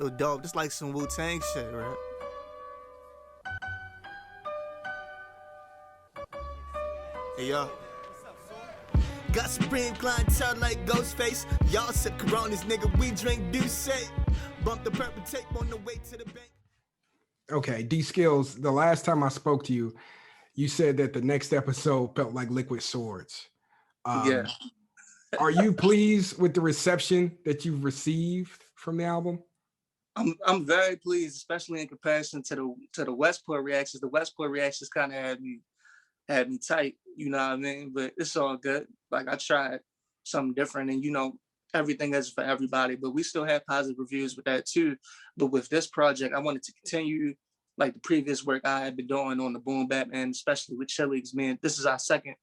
Yo, dope. This like some Wu-Tang shit, right? Hey, yo. Got supreme clientele like Ghostface. Y'all sip Coronas, nigga. We drink Douce. Bump the purple tape on the way to the bank. Okay, Dskillz, the last time I spoke to you, you said that the next episode felt like Liquid Swords. Yeah. Are you pleased with the reception that you've received from the album? I'm very pleased, especially in comparison to the Westport reactions. The Westport reactions kind of had me tight, you know what I mean? But it's all good. Like, I tried something different, and everything is for everybody, but we still have positive reviews with that too. But with this project, I wanted to continue like the previous work I had been doing on the Boom Bap, and especially with Chile. Man, this is our second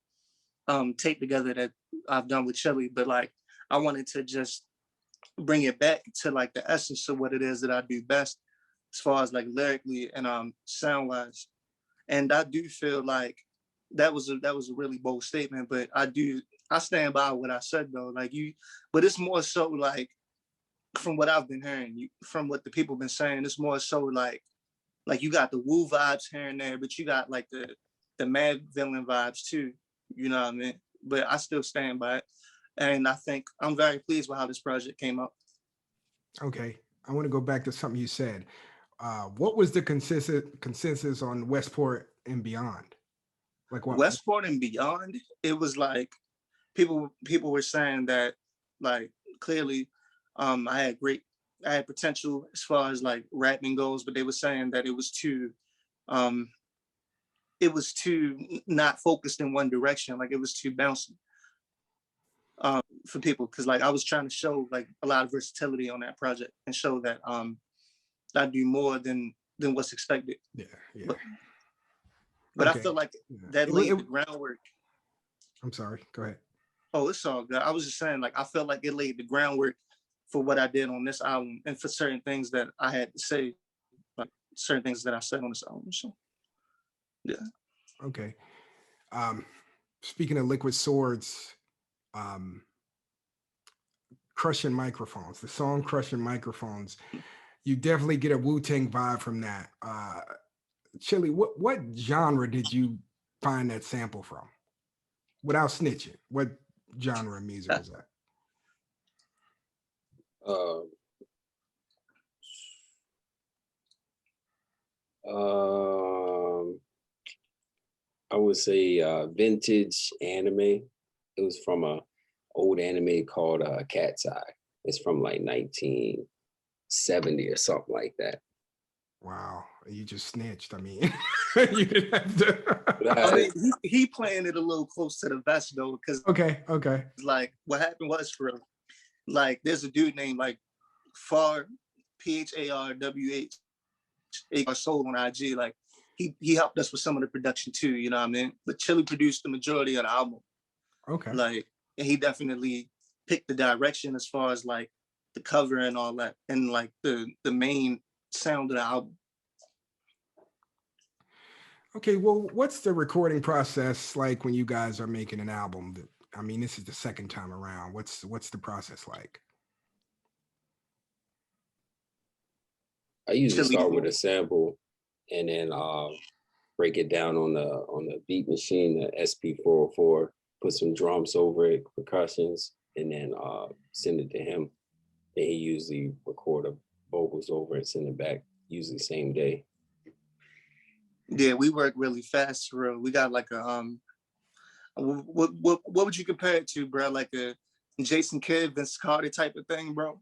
tape together that I've done with Chile, but like I wanted to just bring it back to like the essence of what it is that I do best, as far as like lyrically and sound wise. And I do feel like that was a really bold statement, but I stand by what I said though. But it's more so like, from what I've been hearing, from what the people been saying, it's more so like you got the Wu vibes here and there, but you got like the Mad Villain vibes too. You know what I mean? But I still stand by it, and I think I'm very pleased with how this project came out. Okay, I want to go back to something you said. What was the consensus on Westport and Beyond? Like what? Westport and Beyond, it was like people were saying that like clearly I had potential as far as like rapping goes, but they were saying that it was too not focused in one direction, like it was too bouncy for people, because like I was trying to show like a lot of versatility on that project and show that I do more than what's expected. Yeah. But Okay. I feel like that laid the groundwork. I'm sorry, go ahead. Oh, it's all good. I was just saying, like, I felt like it laid the groundwork for what I did on this album, and for certain things that I had to say, like certain things that I said on this album. So, yeah. Okay. Speaking of Liquid Swords, Crushing Microphones, the song Crushing Microphones, you definitely get a Wu-Tang vibe from that. Chile, what genre did you find that sample from? Without snitching, what genre of music was that? I would say vintage anime. It was from a old anime called Cat's Eye. It's from like 1970 or something like that. Wow, you just snitched. I mean, you didn't have to. I mean, he playing it a little close to the vest though, because okay. Like what happened was, for like there's a dude named like Far PHARWH Soul on IG. Like he helped us with some of the production too, you know what I mean? But Chili produced the majority of the album. Okay. Like, and he definitely picked the direction as far as like the cover and all that, and like the main sound of the album. Okay, well, what's the recording process like when you guys are making an album? I mean, this is the second time around. What's the process like? I usually start with a sample and then break it down on the beat machine, the SP404, put some drums over it, percussions, and then send it to him. And he usually record the vocals over it, send it back, usually same day. Yeah, we work really fast for real. We got like a what would you compare it to, bro? Like a Jason Kidd, Vince Carter type of thing, bro?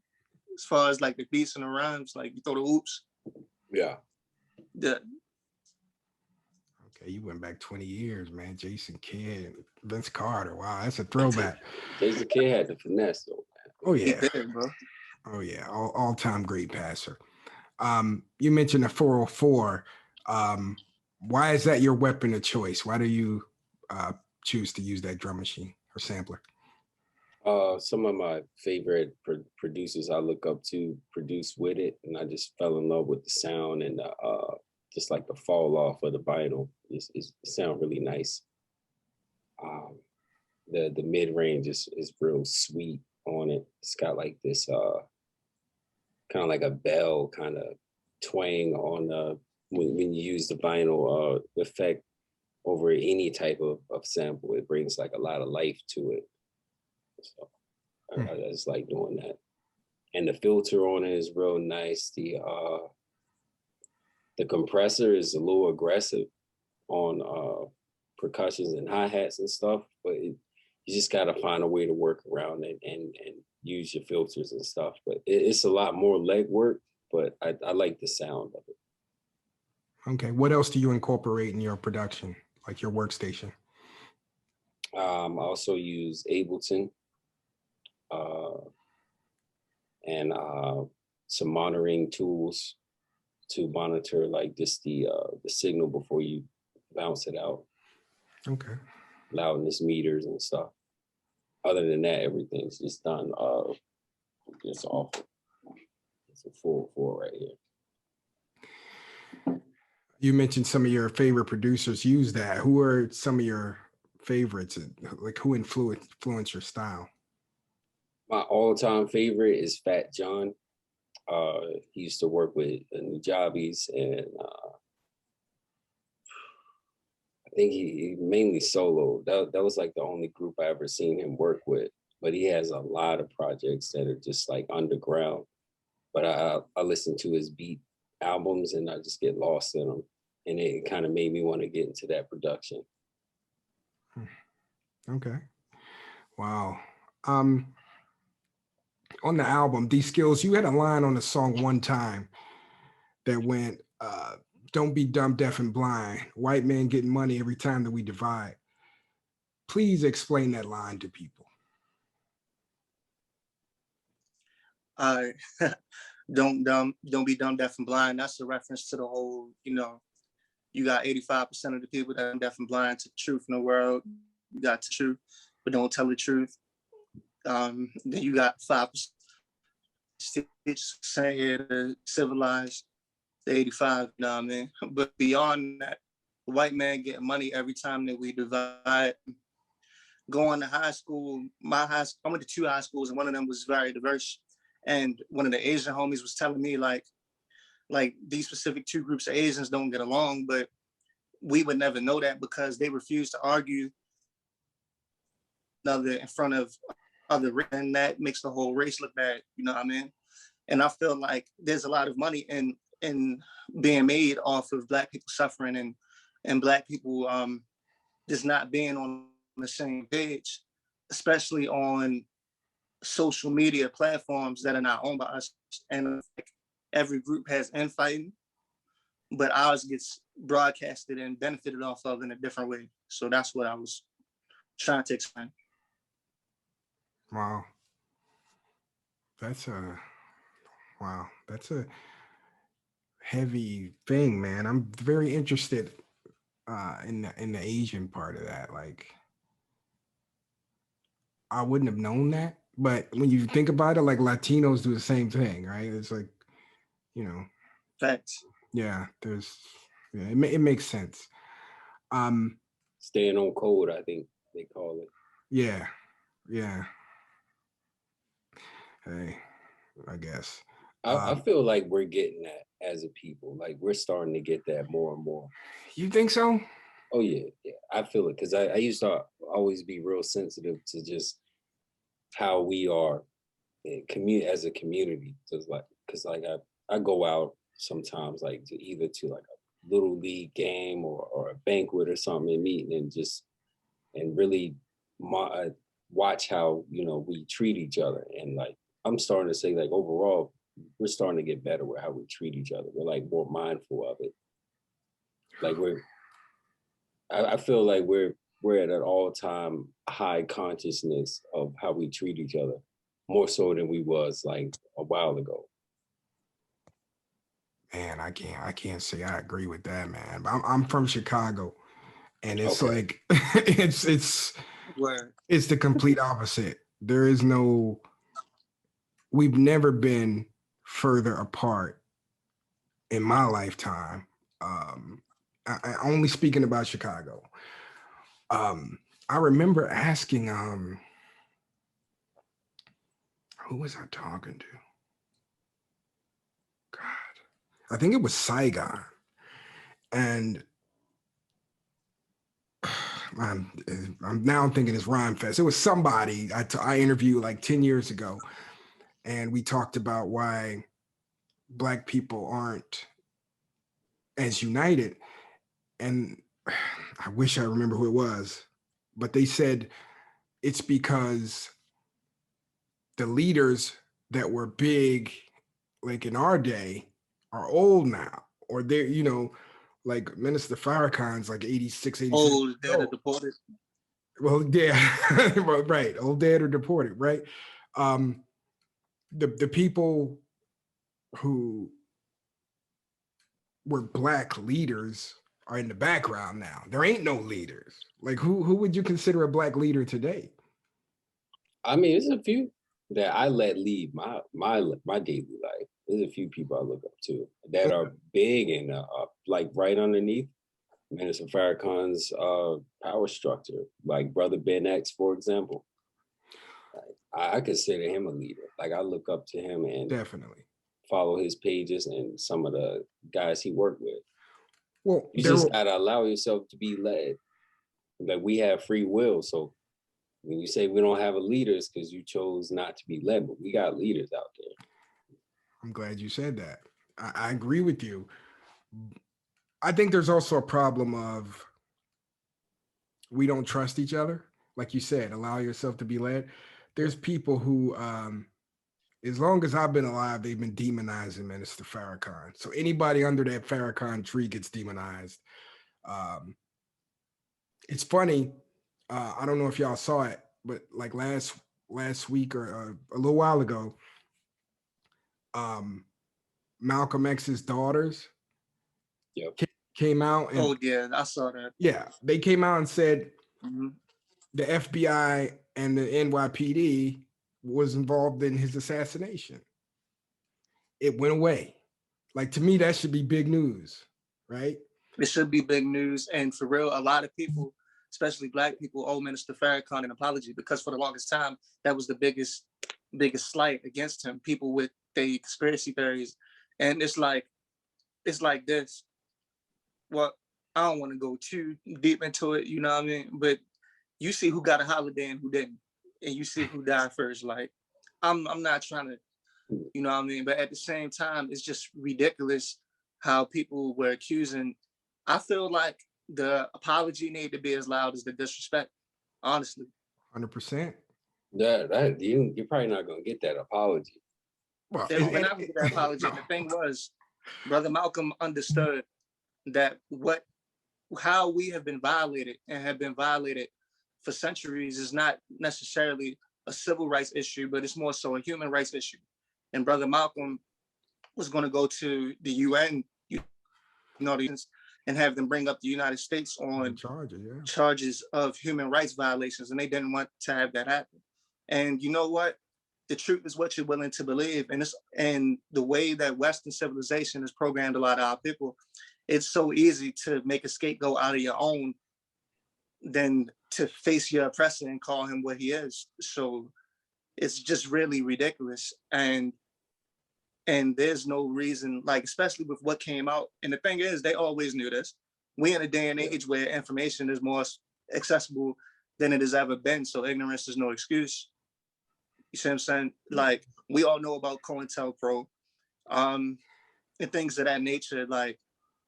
As far as like the beats and the rhymes, like you throw the oops. Yeah. Yeah. Okay, you went back 20 years, man. Jason Kidd, Vince Carter. Wow, that's a throwback. Jason Kidd had the finesse though, man. Oh yeah. He did, bro. Oh yeah, all-time great passer. You mentioned the 404. Why is that your weapon of choice? Why do you choose to use that drum machine or sampler? Some of my favorite producers I look up to produce with it, and I just fell in love with the sound and just like the fall off of the vinyl. It sound really nice. The mid range is real sweet on it. It's got like this kind of like a bell kind of twang on when you use the vinyl effect over any type of sample. It brings like a lot of life to it. So I just like doing that. And the filter on it is real nice. The compressor is a little aggressive on percussions and hi-hats and stuff, but you just got to find a way to work around it and use your filters and stuff. But it's a lot more leg work, but I like the sound of it. Okay, what else do you incorporate in your production, like your workstation? I also use Ableton and some monitoring tools to monitor like just the signal before you bounce it out. Okay. Loudness meters and stuff. Other than that, everything's just done just off. It's a full right here. You mentioned some of your favorite producers use that. Who are some of your favorites? Like who influenced your style? My all-time favorite is Fat John. He used to work with the Nujabes, and I think he mainly solo. That was like the only group I ever seen him work with. But he has a lot of projects that are just like underground. But I listen to his beat albums and I just get lost in them. And it kind of made me want to get into that production. Okay. Wow. On the album, Dskillz, you had a line on the song one time that went, don't be dumb, deaf, and blind. White man getting money every time that we divide. Please explain that line to people. Don't be dumb, deaf, and blind. That's a reference to the whole, you got 85% of the people that are deaf and blind to the truth in the world. You got the truth, but don't tell the truth. Then you got 5% saying here to civilize the 85, you know what I mean? But beyond that, the white man getting money every time that we divide. Going to high school, I went to 2 high schools, and one of them was very diverse. And one of the Asian homies was telling me like these specific 2 groups of Asians don't get along, but we would never know that because they refuse to argue another in front of other, and that makes the whole race look bad, you know what I mean? And I feel like there's a lot of money in being made off of Black people suffering and Black people just not being on the same page, especially on social media platforms that are not owned by us. And like, every group has infighting, but ours gets broadcasted and benefited off of in a different way. So that's what I was trying to explain. Wow. That's a heavy thing, man. I'm very interested in the Asian part of that. Like, I wouldn't have known that, but when you think about it, like Latinos do the same thing, right? It's like, Facts. Yeah, it makes sense. Staying on code, I think they call it. Yeah. Hey, I guess. I feel like we're getting that as a people. Like we're starting to get that more and more. You think so? Oh yeah. I feel it because I used to always be real sensitive to just how we are as a community. Because I go out sometimes like to like a little league game or a banquet or something and meet and really watch how we treat each other. And like I'm starting to say like overall we're starting to get better with how we treat each other. We're like more mindful of it. Like I feel like we're at an all-time high consciousness of how we treat each other, more so than we was like a while ago. Man, I can't say I agree with that, man. I'm from Chicago, and it's like it's the complete opposite. We've never been further apart in my lifetime. I only speaking about Chicago. I remember asking who was I talking to? I think it was Saigon. And I'm now thinking it's Rhyme Fest. It was somebody I interviewed like 10 years ago. And we talked about why Black people aren't as united. And I wish I remember who it was, but they said it's because the leaders that were big, like in our day, are old now, or they're, you know, like Minister Farrakhan's like 86, 87. Old, dead, or deported. Well, yeah, right. Old, dead, or deported, right? The people who were Black leaders are in the background now. There ain't no leaders. Like who would you consider a Black leader today? I mean, there's a few that I let lead my daily life. There's a few people I look up to that are big and like right underneath Minister Farrakhan's power structure, like Brother Ben X, for example. Like, I consider him a leader. Like I look up to him and definitely follow his pages and some of the guys he worked with. Well, you just gotta allow yourself to be led. Like we have free will, so when you say we don't have a leader, it's because you chose not to be led, but we got leaders out there. I'm glad you said that. I agree with you. I think there's also a problem of we don't trust each other. Like you said, allow yourself to be led. There's people who, as long as I've been alive, they've been demonizing Minister Farrakhan. So anybody under that Farrakhan tree gets demonized. It's funny. I don't know if y'all saw it, but like last week or a little while ago, Malcolm X's daughters came out. And, oh yeah, I saw that. Yeah, they came out and said the FBI and the NYPD was involved in his assassination. It went away. Like to me, that should be big news, right? It should be big news, and for real, a lot of people, especially Black people, owe Minister Farrakhan an apology because for the longest time, that was the biggest slight against him. People with the conspiracy theories, and it's like this. Well, I don't want to go too deep into it, you know what I mean? But you see who got a holiday and who didn't, and you see who died first. Like, I'm not trying to, you know what I mean? But at the same time, it's just ridiculous how people were accusing. I feel like the apology need to be as loud as the disrespect, honestly. 100%. That you're probably not gonna get that apology. Well, they're not gonna get that apology. No. The thing was, Brother Malcolm understood that how we have been violated and have been violated for centuries is not necessarily a civil rights issue, but it's more so a human rights issue. And Brother Malcolm was going to go to the UN, and have them bring up the United States on charges of human rights violations, and they didn't want to have that happen. And you know what? The truth is what you're willing to believe, and the way that Western civilization has programmed a lot of our people, it's so easy to make a scapegoat out of your own than to face your oppressor and call him what he is. So it's just really ridiculous. And there's no reason, like, especially with what came out. And the thing is, they always knew this. We in a day and age where information is more accessible than it has ever been. So ignorance is no excuse. You see what I'm saying? Like, we all know about COINTELPRO and things of that nature. Like,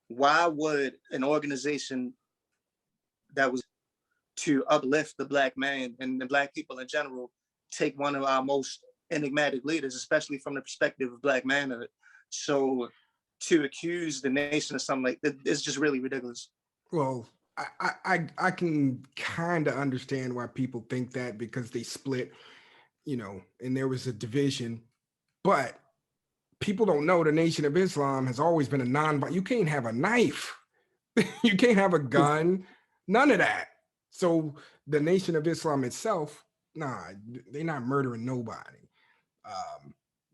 why would an organization that was to uplift the Black man and the Black people in general take one of our most enigmatic leaders, especially from the perspective of Black manhood? So to accuse the nation of something like that is just really ridiculous. Well, I can kind of understand why people think that, because they split, you know, and there was a division, but people don't know the Nation of Islam has always been a non-violent. You can't have a knife. You can't have a gun, none of that. So the Nation of Islam itself, nah, they're not murdering nobody.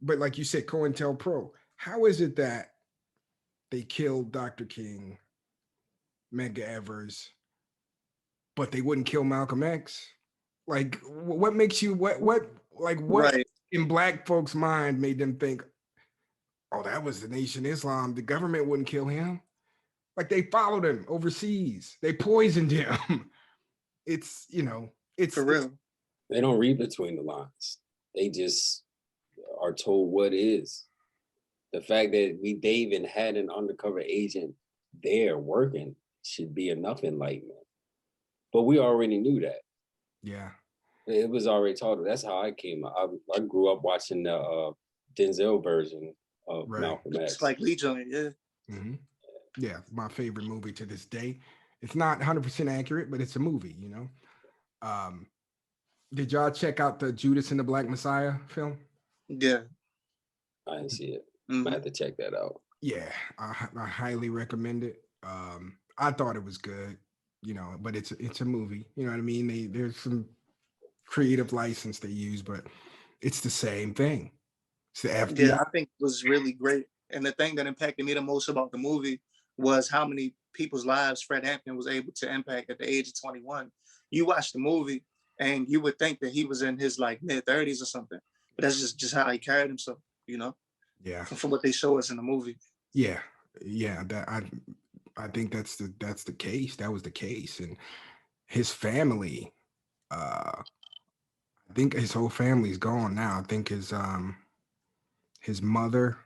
But like you said, COINTELPRO, how is it that they killed Dr. King, Medgar Evers, but they wouldn't kill Malcolm X? Like, what makes you, what right. In Black folks' mind made them think, Oh, that was the Nation of Islam. The government wouldn't kill him. Like they followed him overseas. They poisoned him. It's, you know, For it's real. They don't read between the lines. They just are told what is. The fact that they even had an undercover agent there working should be enough enlightenment. But we already knew that. yeah. It was already taught. That's how I came up. I grew up watching the Denzel version of Right. Malcolm X. Spike Lee joint, yeah. Mm-hmm. Yeah, my favorite movie to this day. It's not 100% accurate, but it's a movie, you know. Did y'all check out the Judas and the Black Messiah film? Yeah. I didn't see it. Mhm. I had to check that out. Yeah, I highly recommend it. I thought it was good, you know, but it's a movie. You know what I mean? There's some creative license they use, but it's the same thing. It's the FBI. Yeah, I think it was really great. And the thing that impacted me the most about the movie was how many people's lives Fred Hampton was able to impact at the age of 21. You watch the movie and you would think that he was in his like mid-30s or something. But that's just how he carried himself, you know, Yeah, from what they show us in the movie. yeah, yeah. That I think that's the case. That was the case, and his family. I think his whole family's gone now. I think his mother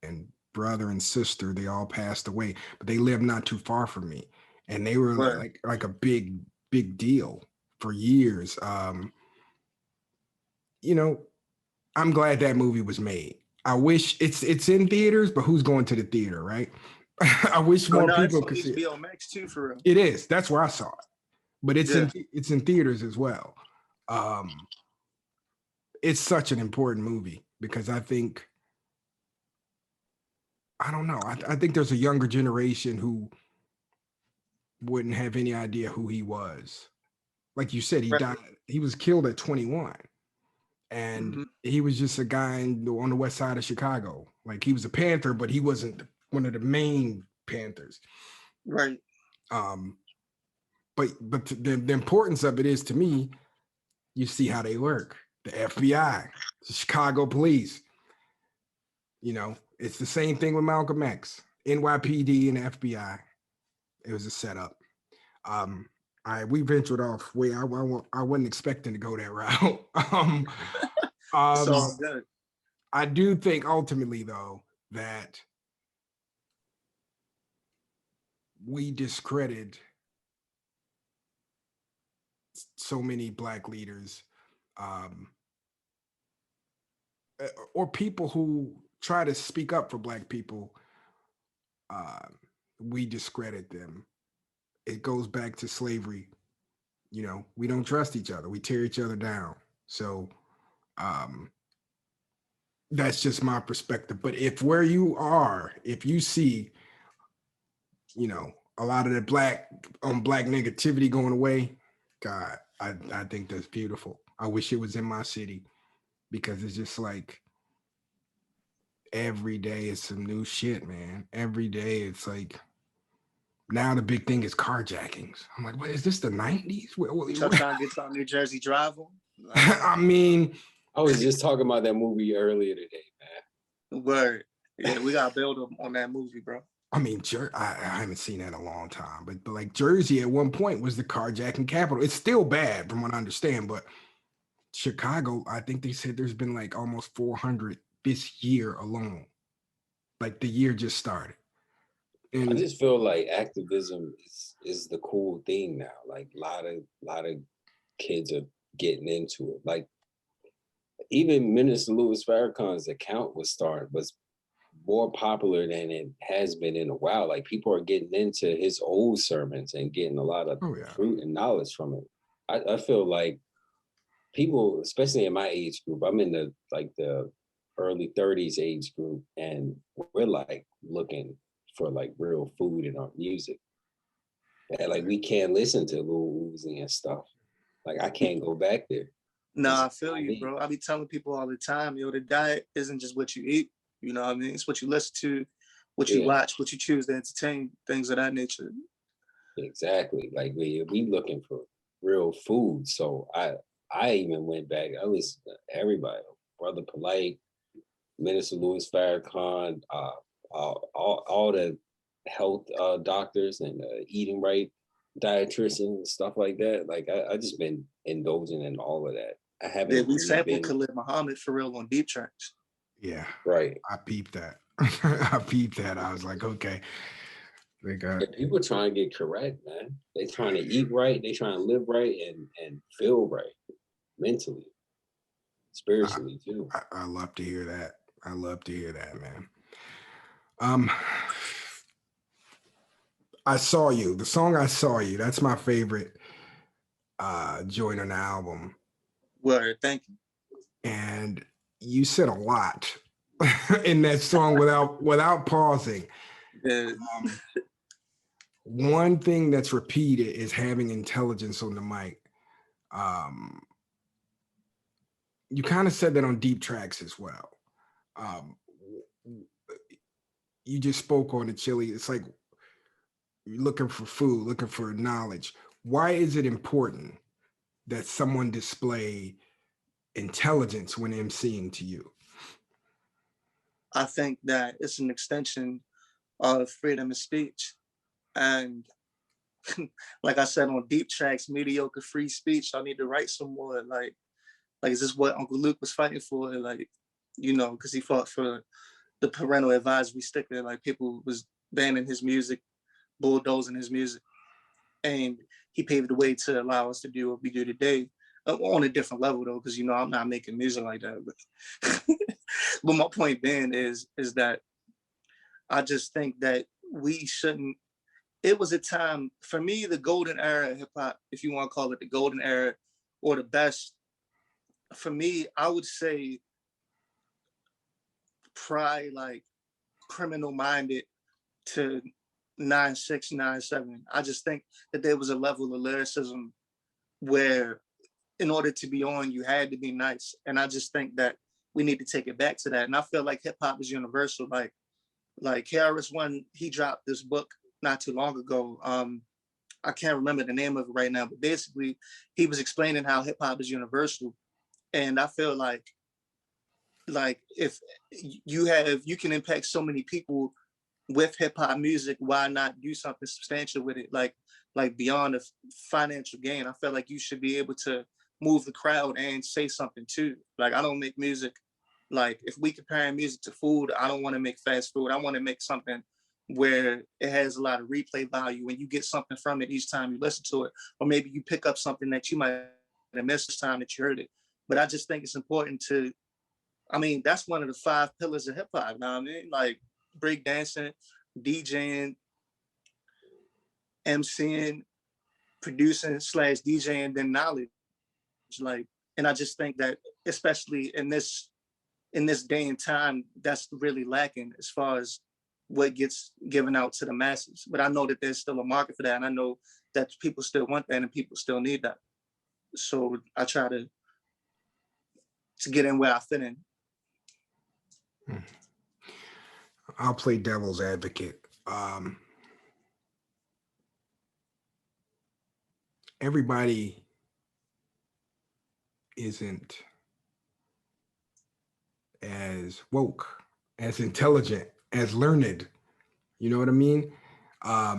and brother and sister, they all passed away, but they lived not too far from me, and they were Right. like a big deal for years. You know, I'm glad that movie was made. I wish it's in theaters, but who's going to the theater, right? I wish Oh more no, it's people on could see it. HBO Max too, for real. It is. That's where I saw it, but Yeah. it's in theaters as well. It's such an important movie because I think I don't know. I think there's a younger generation who wouldn't have any idea who he was. Like you said, he Right. died. He was killed at 21, and Mhm. he was just a guy on the west side of Chicago. Like he was a Panther, but he wasn't one of the main Panthers. Right. But the importance of it is to me, you see how they work. The FBI, the Chicago police. You know, it's the same thing with Malcolm X, NYPD, and the FBI. It was a setup. We ventured off way. I wasn't expecting to go that route. It's all good. I do think ultimately though that we discredit so many Black leaders, or people who try to speak up for Black people. We discredit them. It goes back to slavery. You know, we don't trust each other. We tear each other down. So that's just my perspective. But if where you are, if you see, you know, a lot of the black negativity going away, God, I think that's beautiful. I wish it was in my city because it's just like every day is some new shit, man. Every day it's like now the big thing is carjackings. I'm like, what is this, the 90s? Y'all trying to get y'all New Jersey drive on? I mean, I was just talking about that movie earlier today, man. Word. Yeah, we gotta build up on that movie, bro. I mean, I haven't seen that in a long time, but like Jersey at one point was the carjacking capital. It's still bad from what I understand, but Chicago, I think they said there's been like almost 400 this year alone. Like the year just started. And I just feel like activism is the cool thing now. Like a lot of kids are getting into it. Like even Minister Louis Farrakhan's account was more popular than it has been in a while. Like people are getting into his old sermons and getting a lot of fruit and knowledge from it. I feel like people, especially in my age group, I'm in the early 30s age group, and we're like looking for like real food in our music. And like we can't listen to Lil Uzi and stuff. Like I can't go back there. No, I feel you, bro. I be telling people all the time, yo, the diet isn't just what you eat. You know what I mean? It's what you listen to, what you watch, what you choose to entertain, things of that nature. Exactly. Like we looking for real food. So I even went back. I listened to everybody, Brother Polite, Minister Louis Farrakhan, all the health doctors and eating right dietitians and stuff like that. Like I just been indulging in all of that. I haven't. Yeah, we really sampled been Khalid Muhammad for real on Deep Tracks. Yeah, right. I peeped that. I peeped that. I was like, okay. They got Yeah, people trying to get correct, man. They trying to eat right. They trying to live right and feel right mentally, spiritually too. I love to hear that. I love to hear that, man. I Saw You. The song I Saw You, that's my favorite joint on the album. Word, thank you. And you said a lot in that song without pausing. Yeah. One thing that's repeated is having intelligence on the mic. You kind of said that on Deep Tracks as well. You just spoke on the Chile. It's like you're looking for food, looking for knowledge. Why is it important that someone display intelligence when emceeing to you? I think that it's an extension of freedom of speech. And like I said on Deep Tracks, mediocre free speech, I need to write some more. Like is this what Uncle Luke was fighting for? Like, you know, because he fought for the parental advisory sticker. Like people was banning his music, bulldozing his music. And he paved the way to allow us to do what we do today on a different level though, because, you know, I'm not making music like that. But, but my point being is that I just think that we shouldn't, it was a time, for me, the golden era of hip hop, if you want to call it the golden era or the best, for me, I would say probably like Criminal Minded to 9-6, 9-7. I just think that there was a level of lyricism where in order to be on, you had to be nice. And I just think that we need to take it back to that. And I feel like hip hop is universal. Like KRS-One, he dropped this book not too long ago. I can't remember the name of it right now, but basically he was explaining how hip hop is universal. And I feel like if you can impact so many people with hip hop music, why not do something substantial with it? Like beyond a financial gain, I feel like you should be able to move the crowd and say something too. Like I don't make music. Like if we comparing music to food, I don't want to make fast food. I want to make something where it has a lot of replay value and you get something from it each time you listen to it. Or maybe you pick up something that you might have missed this time that you heard it. But I just think it's important to, I mean, that's one of the 5 pillars of hip hop. You know what I mean? Like break dancing, DJing, MCing, producing / DJing, then knowledge. Like, and I just think that especially in this day and time, that's really lacking as far as what gets given out to the masses. But I know that there's still a market for that. And I know that people still want that and people still need that. So I try to get in where I fit in. I'll play devil's advocate. Everybody isn't as woke, as intelligent, as learned. You know what I mean? I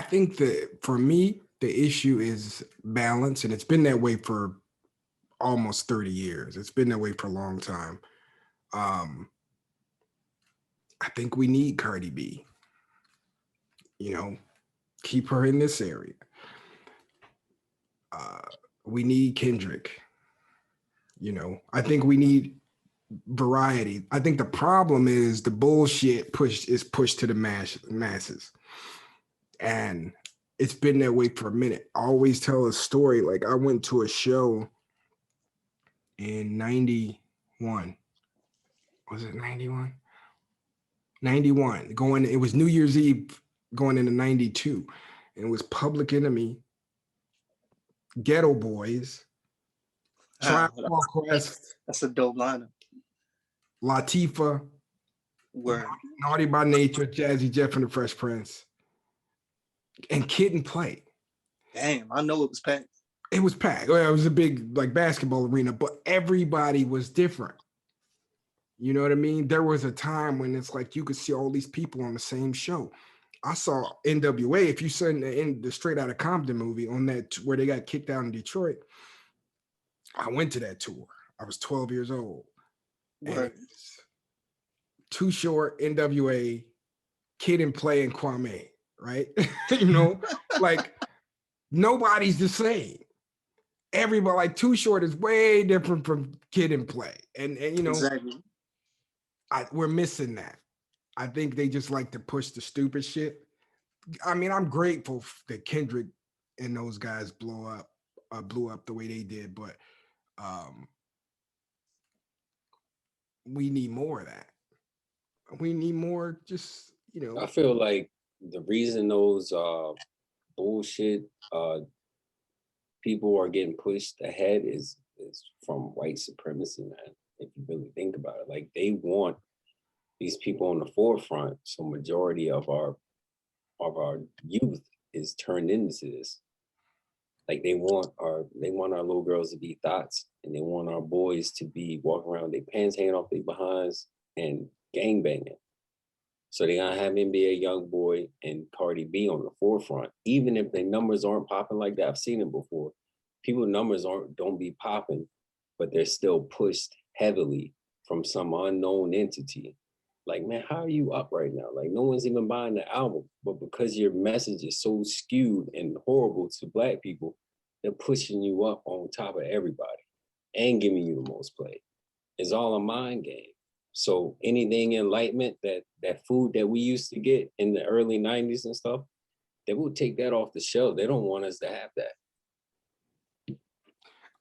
think that for me, the issue is balance, and it's been that way for almost 30 years. It's been that way for a long time. I think we need Cardi B. You know, keep her in this area. We need Kendrick. You know, I think we need variety. I think the problem is the bullshit is pushed to the masses. And it's been that way for a minute. I always tell a story. Like I went to a show in 91. Was it 91? 91. It was New Year's Eve going into 92. And it was Public Enemy, Ghetto Boys, Tribe Called Quest. That's a dope lineup. Latifah, Word. Naughty by Nature, Jazzy Jeff and the Fresh Prince, and Kid and Play. Damn, I know it was packed. It was packed. Well, it was a big like basketball arena, but everybody was different. You know what I mean? There was a time when it's like you could see all these people on the same show. I saw NWA. If you saw in the Straight Outta Compton movie on that where they got kicked out in Detroit, I went to that tour. I was 12 years old. And Right. it was Too Short, NWA, Kid and Play, and Kwame, right? You know, like nobody's the same. Everybody, like Too Short is way different from Kid and Play. And you know, Exactly. we're missing that. I think they just like to push the stupid shit. I mean, I'm grateful that Kendrick and those guys blew up the way they did, but we need more of that. We need more, just, you know. I feel like the reason those bullshit people are getting pushed ahead is from white supremacy, man. If you really think about it, like they want these people on the forefront. So majority of our youth is turned into this. Like they want our little girls to be thoughts, and they want our boys to be walking around with their pants hanging off their behinds and gangbanging. So they're gonna have NBA YoungBoy and Cardi B on the forefront, even if their numbers aren't popping like that. I've seen it before. People's numbers don't be popping, but they're still pushed heavily from some unknown entity. Like, man, how are you up right now? Like, no one's even buying the album, but because your message is so skewed and horrible to Black people, they're pushing you up on top of everybody and giving you the most play. It's all a mind game. So anything enlightenment, that food that we used to get in the early 90s and stuff, they will take that off the shelf. They don't want us to have that.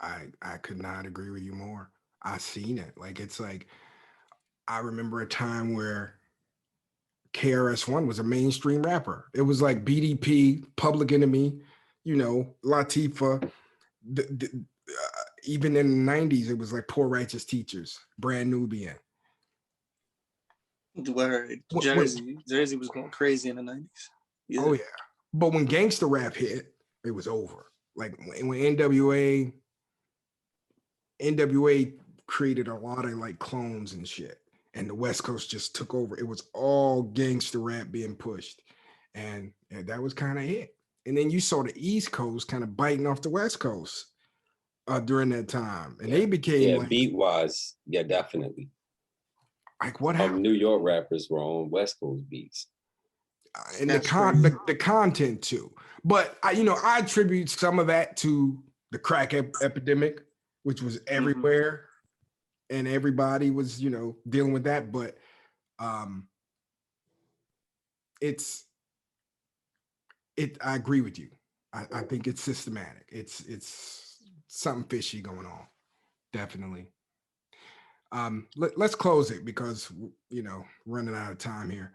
I could not agree with you more. I seen it. Like, it's like, I remember a time where KRS-One was a mainstream rapper. It was like BDP, Public Enemy, you know, Latifah. Even in the 90s, it was like Poor Righteous Teachers, Brand Nubian. Word. Jersey was going crazy in the 90s. Yeah. Oh, yeah. But when gangster rap hit, it was over. Like when NWA created a lot of like clones and shit, and the West Coast just took over. It was all gangster rap being pushed, and that was kind of it. And then you saw the East Coast kind of biting off the West Coast during that time, and they became like, beat wise, yeah, definitely. Like what happened? New York rappers were on West Coast beats, and the content too. But I attribute some of that to the crack epidemic, which was everywhere, and everybody was dealing with that. But I agree with you. I think it's systematic. It's something fishy going on, definitely. Let's close it because running out of time here.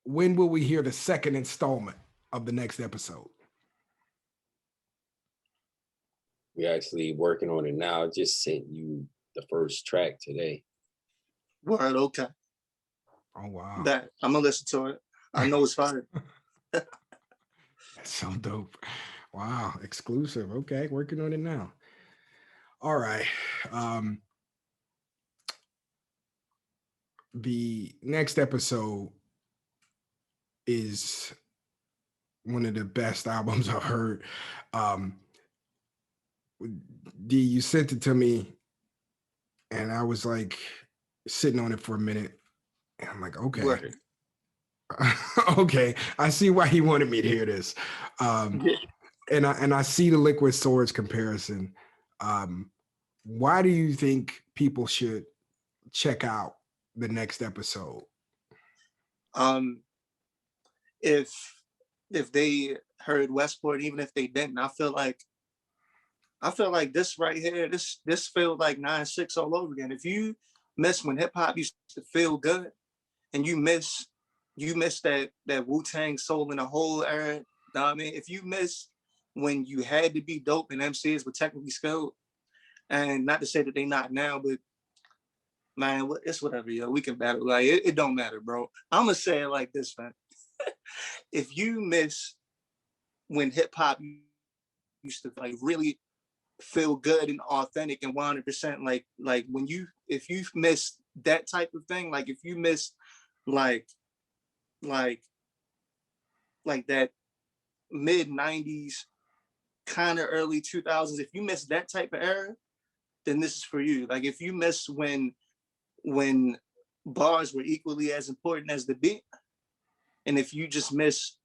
When will we hear the second installment of the next episode? We're actually working on it now. Just sent you the first track today. Word, okay. Oh wow. That I'm gonna listen to it. I know it's fire. That's so dope. Wow, exclusive. Okay, working on it now. All right. The next episode is one of the best albums I've heard. D, you sent it to me, and I was like sitting on it for a minute, and I'm like, okay. Word. Okay, I see why he wanted me to hear this. And I see the Liquid Swords comparison. Why do you think people should check out the next episode? If they heard Westport, even if they didn't, I feel like this right here, this feels like 9-6 all over again. If you miss when hip hop used to feel good, and you miss that Wu-Tang soul in the whole era, you know what I mean? If you miss when you had to be dope and MCs were technically skilled, and not to say that they not now, but man, it's whatever, yo. We can battle. Like it don't matter, bro. I'm gonna say it like this, man. If you miss when hip hop used to like really feel good and authentic and 100%. Like when if you miss that type of thing, like if you miss like that mid 90s kind of early 2000s, if you miss that type of era, then this is for you. Like if you miss when bars were equally as important as the beat, and if you just miss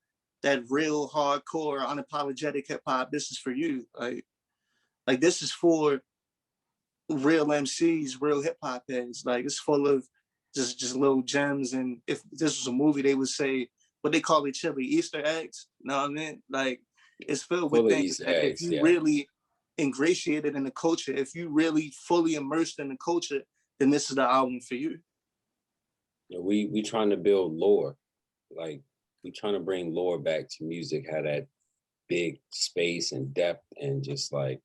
that real hardcore unapologetic hip hop, this is for you. Like this is for real MCs, real hip hop heads. Like it's full of just little gems. And if this was a movie, they would say what they call it, Chile, Easter eggs. You know what I mean? Like it's filled with things that if you really ingratiated in the culture, if you really fully immersed in the culture, then this is the album for you. Yeah, we trying to build lore. Like we trying to bring lore back to music, have that big space and depth and just like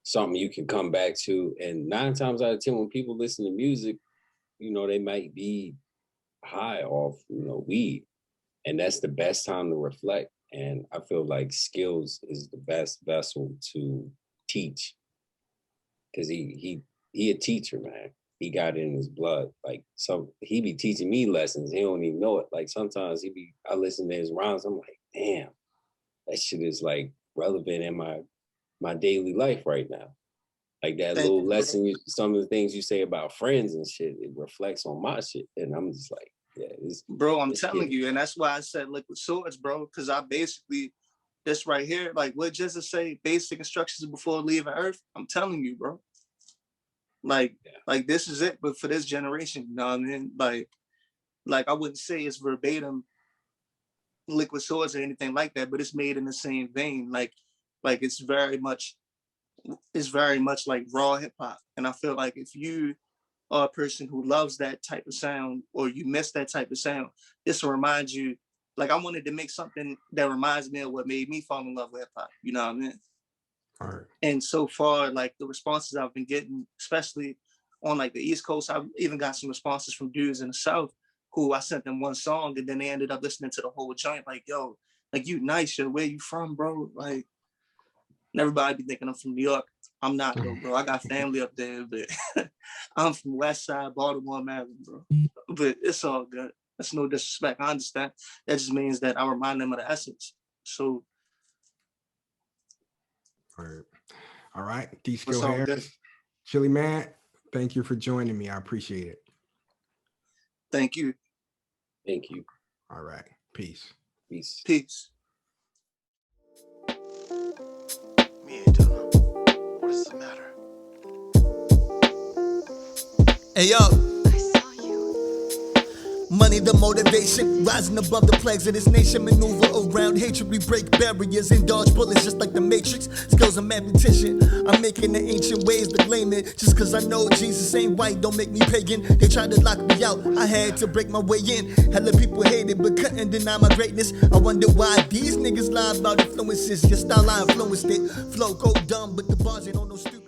something you can come back to. And 9 times out of 10, when people listen to music, you know, they might be high off, you know, weed. And that's the best time to reflect. And I feel like Dskillz is the best vessel to teach. Cause he a teacher, man. He got it in his blood. Like he be teaching me lessons. He don't even know it. Like sometimes I listen to his rhymes. I'm like, damn, that shit is like relevant in my daily life right now. Like that little lesson, some of the things you say about friends and shit, it reflects on my shit. And I'm just like, yeah. Bro, I'm telling you. And that's why I said Liquid Swords, bro. Cause I basically, this right here, like what Jesus say, basic instructions before leaving Earth. I'm telling you, bro. Like this is it, but for this generation, you know what I mean? Like I wouldn't say it's verbatim Liquid Swords or anything like that, but it's made in the same vein. Like it's very much like raw hip hop. And I feel like if you are a person who loves that type of sound, or you miss that type of sound, this will remind you. Like I wanted to make something that reminds me of what made me fall in love with hip hop. You know what I mean? All right. And so far, like the responses I've been getting, especially on like the East Coast, I've even got some responses from dudes in the South who I sent them one song and then they ended up listening to the whole joint. Like, yo, like you nice, yo, where you from, bro? Like, and everybody be thinking I'm from New York. I'm not though, bro. I got family up there, but I'm from West Side, Baltimore, Maryland, bro. But it's all good. That's no disrespect. I understand. That just means that I remind them of the essence. So. All right. Dskillz Harris, Chile man, thank you for joining me. I appreciate it. Thank you. Thank you. All right. Peace. Peace. Peace. Me and Dylan, what does it matter? Hey yo. Money the motivation, rising above the plagues of this nation, maneuver around hatred, we break barriers and dodge bullets just like the Matrix. Skills a mathematician, I'm making the ancient ways to blame it. Just cause I know Jesus ain't white, don't make me pagan. They tried to lock me out, I had to break my way in. Hella people hate it, but couldn't deny my greatness. I wonder why these niggas lie about influences. Your style I influenced it. Flow go dumb, but the bars ain't on no stupid.